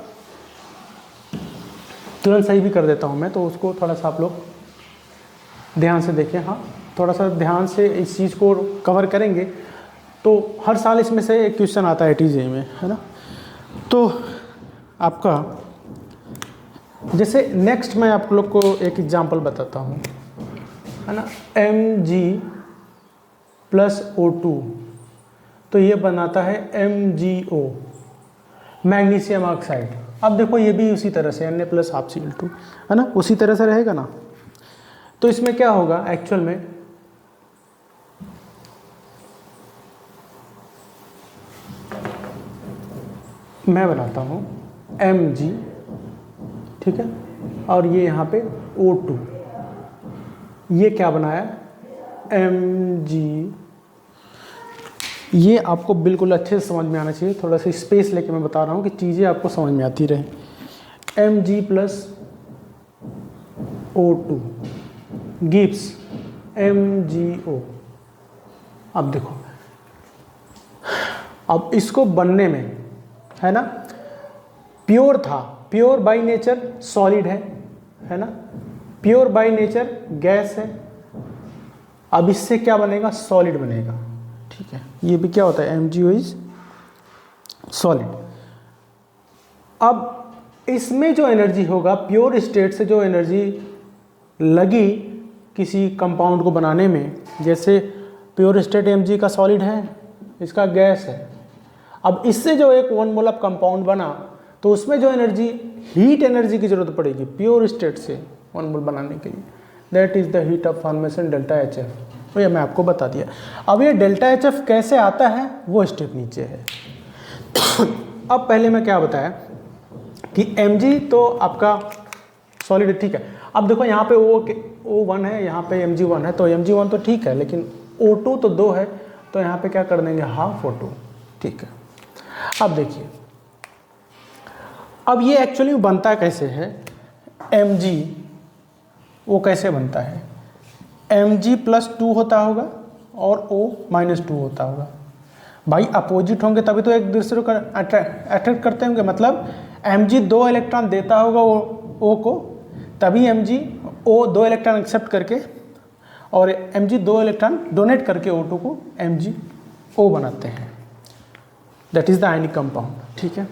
तुरंत सही भी कर देता हूँ मैं, तो उसको थोड़ा सा आप लोग ध्यान से देखें। हाँ, थोड़ा सा ध्यान से इस चीज़ को कवर करेंगे तो हर साल इसमें से एक क्वेश्चन आता है TJ में, है ना। तो आपका जैसे नेक्स्ट मैं आप लोग को एक एग्जांपल बताता हूँ, है ना, Mg+O2, तो ये बनाता है MgO, मैग्नीशियम ऑक्साइड। अब देखो ये भी उसी तरह से Na+12Cl2, है ना, उसी तरह से रहेगा ना। तो इसमें क्या होगा एक्चुअल में, मैं बनाता हूँ Mg, ठीक है, और ये यहाँ पे O2, ये क्या बनाया Mg। ये आपको बिल्कुल अच्छे से समझ में आना चाहिए, थोड़ा सा स्पेस लेके मैं बता रहा हूँ कि चीज़ें आपको समझ में आती रहे। Mg+O2 gives MgO। अब देखो, अब इसको बनने में, है ना, प्योर था, प्योर बाय नेचर सॉलिड है ना, प्योर बाय नेचर गैस है। अब इससे क्या बनेगा, सॉलिड बनेगा, ठीक है। ये भी क्या होता है, MgO इज सॉलिड। अब इसमें जो एनर्जी होगा, प्योर स्टेट से जो एनर्जी लगी किसी कंपाउंड को बनाने में, जैसे प्योर स्टेट Mg का सॉलिड है, इसका गैस है। अब इससे जो एक 1 मोल ऑफ कंपाउंड बना, तो उसमें जो एनर्जी, हीट एनर्जी की जरूरत पड़ेगी प्योर स्टेट से 1 मोल बनाने के लिए, that is the heat of formation ΔHF। तो ये मैं आपको बता दिया। अब ये ΔHF कैसे आता है वो स्टेप नीचे है। अब पहले मैं क्या बताया कि Mg तो आपका सॉलिड, ठीक है। अब देखो यहाँ पे O1 है, यहाँ पे Mg1 है, तो Mg1 तो ठीक है, लेकिन O2 तो 2 है, तो यहाँ पे क्या कर देंगे, हाफ O2, ठीक है। अब देखिए, अब ये एक्चुअली बनता कैसे है, Mg वो कैसे बनता है, Mg+2 होता होगा और O-2 होता होगा। भाई अपोजिट होंगे तभी तो एक दूसरे को अट्रैक्ट करते होंगे, मतलब Mg 2 इलेक्ट्रॉन देता होगा O को, तभी Mg O 2 इलेक्ट्रॉन एक्सेप्ट करके और Mg 2 इलेक्ट्रॉन डोनेट करके O2 को MgO बनाते हैं। That is the ionic compound, ठीक है।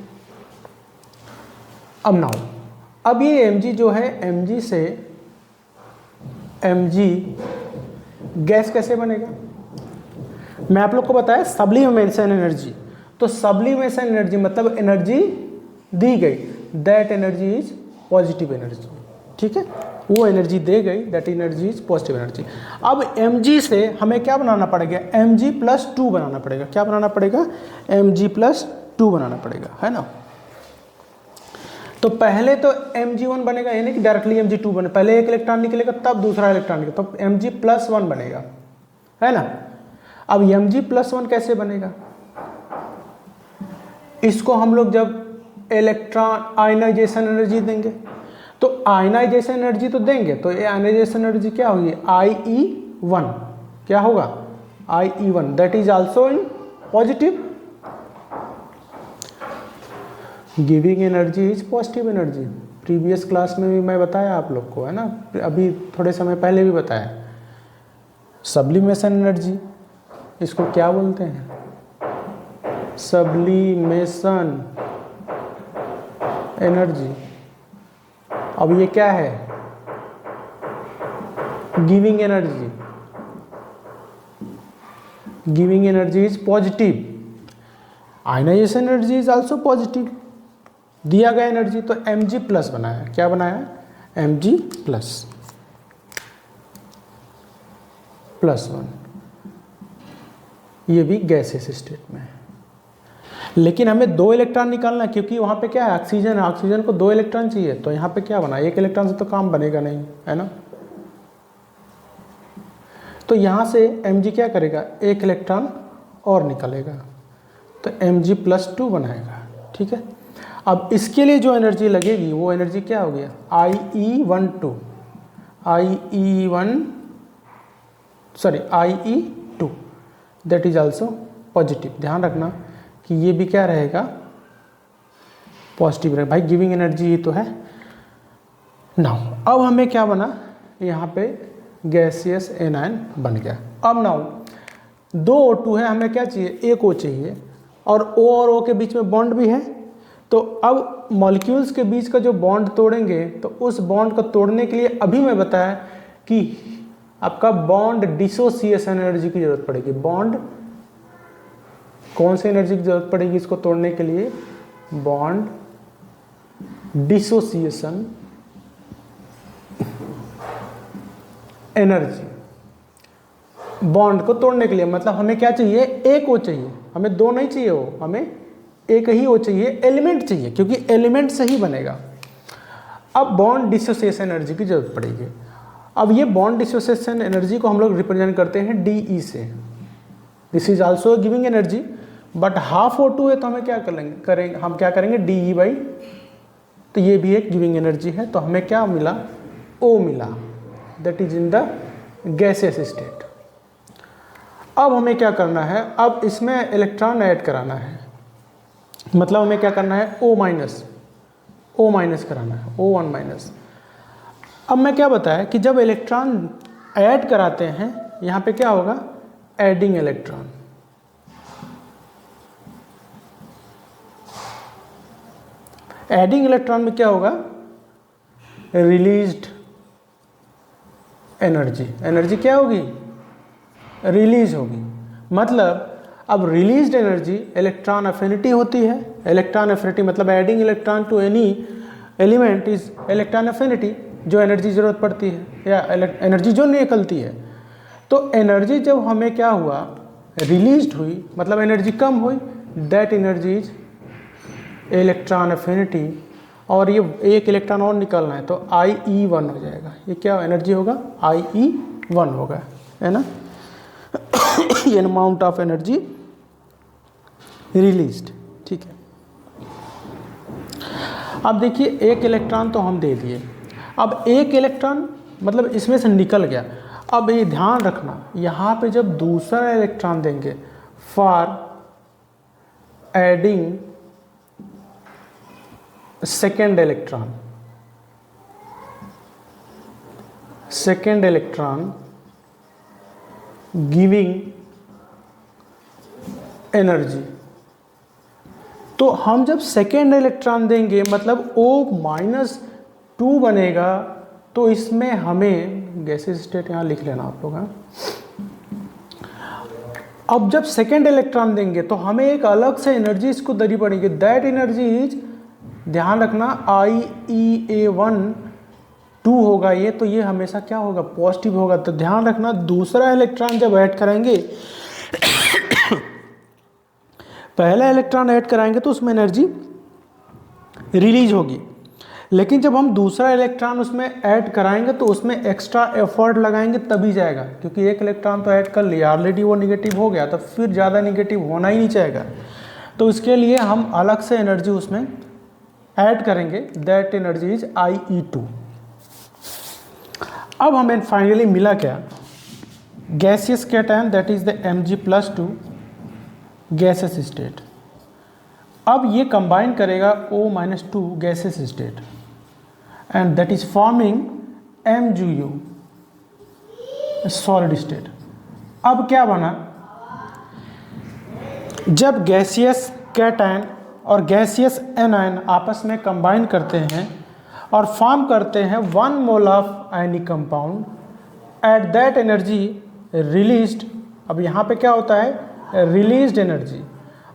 अब नाउ, अब ये Mg जो है, Mg से Mg गैस कैसे बनेगा, मैं आप लोग को बताया सब्लिमेशन एनर्जी। तो सब्लिमेशन एनर्जी मतलब एनर्जी दी गई, that energy is positive energy, ठीक है, वो एनर्जी दे गई, that energy is positive energy. अब Mg से हमें क्या बनाना पड़ेगा, Mg+2 बनाना पड़ेगा। क्या बनाना पड़ेगा, Mg+2 बनाना पड़ेगा, है ना। तो पहले तो Mg1 बनेगा, यानी कि डायरेक्टली Mg2 बने, पहले एक इलेक्ट्रॉन निकलेगा तब दूसरा इलेक्ट्रॉन निकलेगा, तो Mg+1 बनेगा, है ना। अब Mg+1 कैसे बनेगा, इसको हम लोग जब इलेक्ट्रॉन आयनाइजेशन एनर्जी देंगे, तो आयनाइजेशन एनर्जी तो देंगे, तो ये आयनाइजेशन एनर्जी क्या होगी, IE1, क्या होगा, IE1, that is also in positive. Giving energy is positive energy, previous class में भी मैं बताया आप लोग को, है ना, अभी थोड़े समय पहले भी बताया। सब्लिमेशन एनर्जी, इसको क्या बोलते हैं, सब्लिमेशन एनर्जी। अब ये क्या है, giving energy, giving energy is positive, ionization energy is also positive. दिया गया एनर्जी तो Mg+ बनाया, क्या बनाया, Mg++1। ये भी गैसेस स्टेट में है, लेकिन हमें 2 इलेक्ट्रॉन निकालना, क्योंकि वहाँ पे क्या है, ऑक्सीजन है, ऑक्सीजन को 2 इलेक्ट्रॉन चाहिए, तो यहाँ पे क्या बना, 1 इलेक्ट्रॉन से तो काम बनेगा नहीं, है ना। तो यहाँ से Mg क्या करेगा, 1 इलेक्ट्रॉन और निकलेगा, तो Mg+2 बनाएगा, ठीक है। अब इसके लिए जो एनर्जी लगेगी वो एनर्जी क्या हो गया, IE2, that is also positive. ध्यान रखना कि ये भी क्या रहेगा, पॉजिटिव रहेगा। भाई गिविंग एनर्जी ही तो है। नाउ अब हमें क्या बना, यहाँ पे गैसियस एनायन बन गया। अब नाउ 2 O2 है, हमें क्या चाहिए, 1 O चाहिए, और O और O के बीच में बॉन्ड भी है, तो अब मॉलिक्यूल्स के बीच का जो बॉन्ड तोड़ेंगे तो उस बॉन्ड को तोड़ने के लिए अभी मैं बताया कि आपका बॉन्ड डिसोसिएशन एनर्जी की जरूरत पड़ेगी। बॉन्ड कौन सी एनर्जी की जरूरत पड़ेगी इसको तोड़ने के लिए? Bond dissociation energy. बॉन्ड को तोड़ने के लिए मतलब हमें क्या चाहिए? एक ओ चाहिए, हमें दो नहीं चाहिए ओ, हमें एक ही ओ चाहिए, एलिमेंट चाहिए, क्योंकि एलिमेंट से ही बनेगा। अब बॉन्ड डिसोसिएशन एनर्जी की जरूरत पड़ेगी। अब ये बॉन्ड डिसोसिएशन एनर्जी को हम लोग रिप्रेजेंट करते हैं डी से। This is also giving energy, but half O2 है तो हमें क्या करेंगे हम क्या करेंगे? डी बाई, तो ये भी एक गिविंग एनर्जी है, तो हमें क्या मिला? O मिला, that is in the gaseous state. अब हमें क्या करना है? अब इसमें इलेक्ट्रॉन ऐड कराना है, मतलब हमें क्या करना है? O माइनस कराना है, O1 माइनस। अब मैं क्या बताया कि जब इलेक्ट्रॉन ऐड कराते हैं यहाँ पे क्या होगा? Adding electron. एडिंग इलेक्ट्रॉन में क्या होगा? Released energy. एनर्जी क्या होगी? रिलीज होगी। मतलब अब रिलीज्ड एनर्जी इलेक्ट्रॉन एफिनिटी होती है। इलेक्ट्रॉन एफिनिटी मतलब adding electron to any element is electron affinity, जो एनर्जी ज़रूरत पड़ती है या एनर्जी जो निकलती है। तो एनर्जी जब हमें क्या हुआ? रिलीज्ड हुई, मतलब एनर्जी कम हुई, that energy is electron affinity. और ये एक इलेक्ट्रॉन और निकलना है तो IE1 हो जाएगा। ये क्या एनर्जी होगा? IE1 होगा, है ना? ये अमाउंट ऑफ एनर्जी रिलीज्ड, ठीक है। अब देखिए एक इलेक्ट्रॉन तो हम दे दिए, अब एक इलेक्ट्रॉन मतलब इसमें से निकल गया। अब ये ध्यान रखना, यहाँ पे जब दूसरा इलेक्ट्रॉन देंगे for adding second electron giving energy, तो हम जब सेकेंड इलेक्ट्रॉन देंगे मतलब O-2 बनेगा, तो इसमें हमें गैसेस स्टेट यहाँ लिख लेना आप लोग। अब जब सेकेंड इलेक्ट्रॉन देंगे तो हमें एक अलग से एनर्जी इसको देनी पड़ेगी। दैट एनर्जी इज, ध्यान रखना, IEA1 2 होगा ये, तो ये हमेशा क्या होगा? पॉजिटिव होगा। तो ध्यान रखना दूसरा इलेक्ट्रॉन जब ऐड करेंगे पहला इलेक्ट्रॉन ऐड कराएंगे तो उसमें एनर्जी रिलीज होगी, लेकिन जब हम दूसरा इलेक्ट्रॉन उसमें ऐड कराएंगे तो उसमें एक्स्ट्रा एफर्ट लगाएंगे तभी जाएगा, क्योंकि एक इलेक्ट्रॉन तो ऐड कर लिया ऑलरेडी, वो निगेटिव हो गया, तो फिर ज़्यादा निगेटिव होना ही नहीं चाहेगा। तो इसके लिए हम अलग से एनर्जी उसमें ऐड करेंगे, दैट एनर्जी इज IE2। अब हमें फाइनली मिला क्या? Gaseous cation, that is the Mg+2 gases state. अब ये कंबाइन करेगा O-2 gases state and that is forming MgU solid state. अब क्या बना? जब गैसियस कैटायन और गैसियस एनायन आपस में कंबाइन करते हैं और फॉर्म करते हैं 1 mole of ionic compound, at that energy released. अब यहाँ पे क्या होता है? Released energy.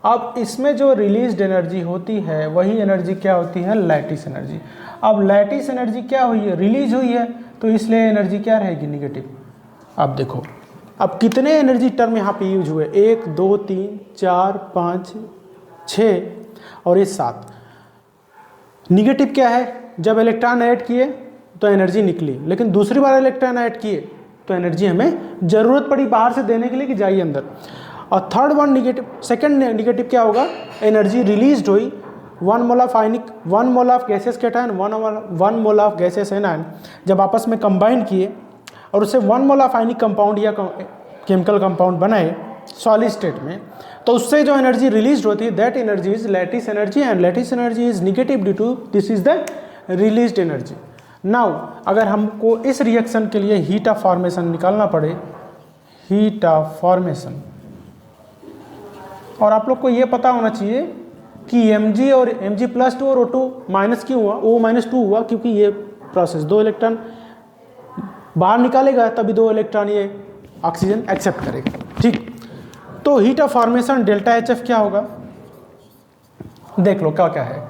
अब इसमें जो रिलीज्ड एनर्जी होती है वही एनर्जी क्या होती है? Lattice energy. अब लैटिस एनर्जी क्या हुई है? रिलीज हुई है, तो इसलिए एनर्जी क्या रहेगी? निगेटिव। अब देखो अब कितने एनर्जी टर्म यहाँ पे यूज हुए? 1 2 3 4 5 6 और ये 7। निगेटिव क्या है? जब इलेक्ट्रॉन ऐड किए तो एनर्जी निकली, लेकिन दूसरी बार इलेक्ट्रॉन ऐड किए तो एनर्जी हमें ज़रूरत पड़ी बाहर से देने के लिए कि जाइए अंदर। और third one negative, second negative क्या होगा? एनर्जी रिलीज्ड हुई 1 mole of ionic, 1 mole of gaseous cation, 1 mole of gaseous anion जब आपस में कंबाइन किए और उससे 1 मोल ऑफ आयनिक कंपाउंड या केमिकल कंपाउंड बनाए सॉलिड स्टेट में, तो उससे जो एनर्जी रिलीज होती है that energy is lattice energy and lattice energy is negative due to this is the released energy. Now अगर हमको इस रिएक्शन के लिए हीट ऑफ फॉर्मेशन निकालना पड़े, हीट ऑफ फॉर्मेशन, और आप लोग को ये पता होना चाहिए कि Mg और Mg+2 और O2 माइनस क्यों हुआ, O-2 हुआ, क्योंकि ये प्रोसेस 2 इलेक्ट्रॉन बाहर निकालेगा तभी 2 इलेक्ट्रॉन ये ऑक्सीजन एक्सेप्ट करेगा। ठीक, तो heat of formation delta HF क्या होगा, देख लो क्या क्या है।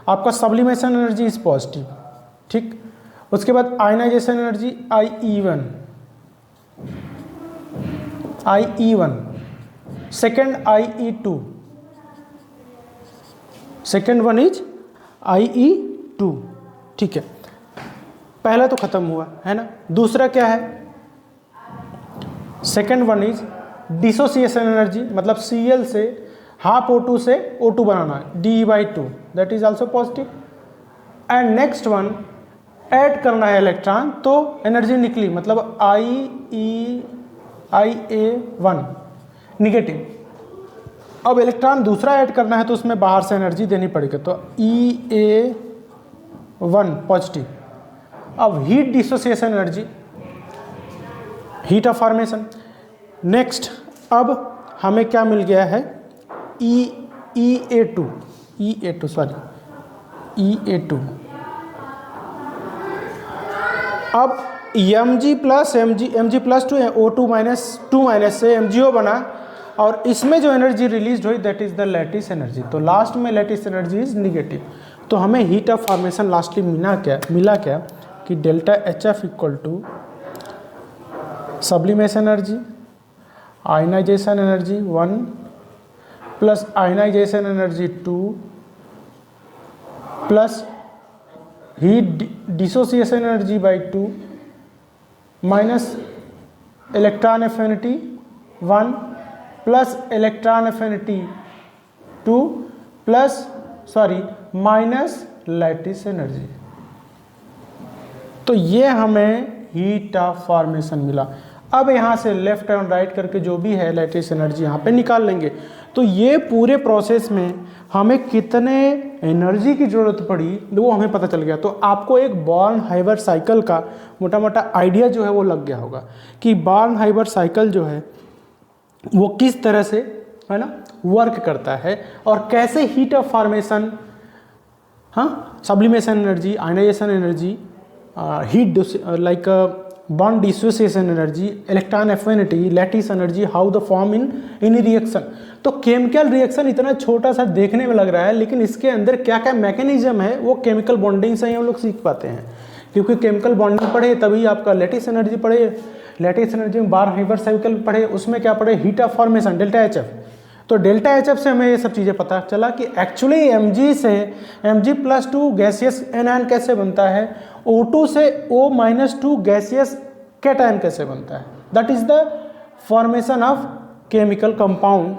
आपका सब्लिमेशन एनर्जी इज पॉजिटिव, ठीक, उसके बाद ionization energy IE1, second IE2, second one is IE2, ठीक है, पहला तो खत्म हुआ है ना। दूसरा क्या है, second one is dissociation energy, मतलब Cl से हाफ O2 से O2 banana, De/2, that is also positive. And next one add करना है इलेक्ट्रॉन, तो एनर्जी निकली, मतलब IA1 निगेटिव। अब इलेक्ट्रॉन दूसरा ऐड करना है तो उसमें बाहर से एनर्जी देनी पड़ेगी, तो EA1 पॉजिटिव। अब heat dissociation energy, heat of formation. Next अब हमें क्या मिल गया है, EA2, अब Mg+2 O2 -2 से MgO बना, और इसमें जो एनर्जी रिलीज हुई that is the lattice energy. तो लास्ट में लैटिस एनर्जी इज निगेटिव। तो हमें हीट ऑफ फॉर्मेशन लास्टली मिला क्या कि delta HF equal to sublimation energy, ionization energy 1 plus ionization energy 2 plus heat dissociation energy by 2 minus electron affinity 1 plus electron affinity 2 minus lattice energy. तो ये हमें heat of formation मिला। अब यहाँ से लेफ्ट एंड राइट करके जो भी है लैटिस एनर्जी यहाँ पे निकाल लेंगे। तो ये पूरे प्रोसेस में हमें कितने एनर्जी की ज़रूरत पड़ी वो हमें पता चल गया। तो आपको एक बॉर्न हाइबर साइकिल का मोटा मोटा आइडिया जो है वो लग गया होगा कि बॉर्न हाइबर साइकिल जो है वो किस तरह से है ना वर्क करता है और कैसे हीट ऑफ फॉर्मेशन, हाँ, sublimation energy, ionization energy, heat like bond dissociation energy, electron affinity, lattice energy, how the form in any reaction. तो केमिकल रिएक्शन इतना छोटा सा देखने में लग रहा है, लेकिन इसके अंदर क्या क्या मैकेनिज्म है वो केमिकल बॉन्डिंग से ही हम लोग सीख पाते हैं। क्योंकि केमिकल बॉन्डिंग पढ़े तभी आपका लैटिस एनर्जी पढ़े, लैटिस एनर्जी में बॉर्न हाइबर साइकिल पढ़े, उसमें क्या पढ़े, heat of formation delta HF। तो डेल्टा HF से हमें ये सब चीज़ें पता चला कि एक्चुअली Mg से Mg+2 गैसियस एनायन कैसे बनता है, O2 से O-2 गैसियस कैटायन कैसे बनता है। That is the formation of chemical compound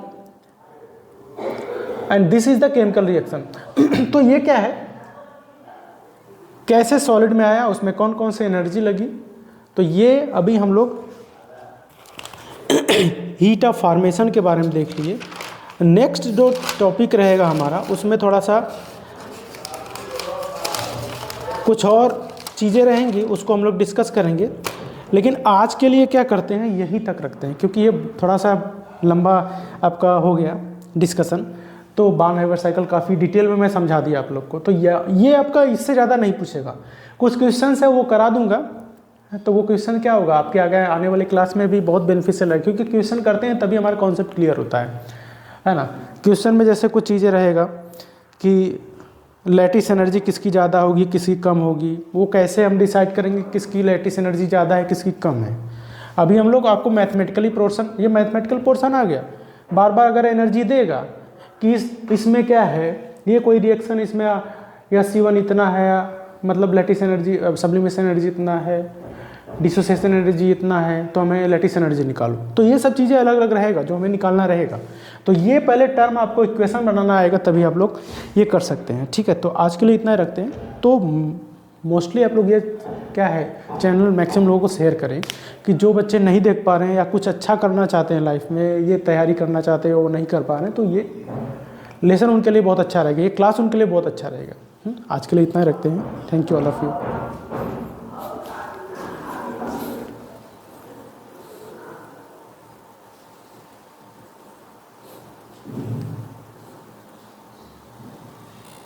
and this is the chemical reaction. तो ये क्या है, कैसे सॉलिड में आया, उसमें कौन कौन से एनर्जी लगी, तो ये अभी हम लोग हीट ऑफ फॉर्मेशन के बारे में देख लिए। नेक्स्ट जो टॉपिक रहेगा हमारा उसमें थोड़ा सा कुछ और चीज़ें रहेंगी, उसको हम लोग डिस्कस करेंगे। लेकिन आज के लिए क्या करते हैं, यहीं तक रखते हैं, क्योंकि ये थोड़ा सा लंबा आपका हो गया डिस्कशन। तो बॉर्न हाइबर साइकिल काफ़ी डिटेल में मैं समझा दिया आप लोग को। तो ये आपका इससे ज़्यादा नहीं पूछेगा। कुछ क्वेश्चन है वो करा दूंगा, तो वो क्वेश्चन क्या होगा आपके आगे आने वाले क्लास में भी बहुत बेनिफिशियल है, क्योंकि क्वेश्चन करते हैं तभी हमारा कॉन्सेप्ट क्लियर होता है ना। क्वेश्चन में जैसे कुछ चीज़ें रहेगा कि लैटिस एनर्जी किसकी ज़्यादा होगी, किसकी कम होगी, वो कैसे हम डिसाइड करेंगे किसकी लैटिस एनर्जी ज़्यादा है, किसकी कम है। अभी हम लोग आपको मैथमेटिकली पोर्शन, ये मैथमेटिकल पोर्शन आ गया, बार बार अगर एनर्जी देगा कि इसमें क्या है, ये कोई रिएक्शन इसमें या C1 इतना है, मतलब लैटिस एनर्जी, सब्लिमेशन एनर्जी इतना है, डिसोसिएशन एनर्जी इतना है, तो हमें लैटिस एनर्जी निकालो। तो ये सब चीज़ें अलग अलग रहेगा जो हमें निकालना रहेगा। तो ये पहले टर्म आपको इक्वेशन बनाना आएगा तभी आप लोग ये कर सकते हैं। ठीक है, तो आज के लिए इतना ही रखते हैं। तो मोस्टली आप लोग ये क्या है चैनल मैक्सिमम लोगों को शेयर करें कि जो बच्चे नहीं देख पा रहे हैं या कुछ अच्छा करना चाहते हैं लाइफ में, ये तैयारी करना चाहते हैं वो नहीं कर पा रहे हैं, तो ये लेसन उनके लिए बहुत अच्छा रहेगा, ये क्लास उनके लिए बहुत अच्छा रहेगा। आज के लिए इतना ही रखते हैं। Thank you all of you.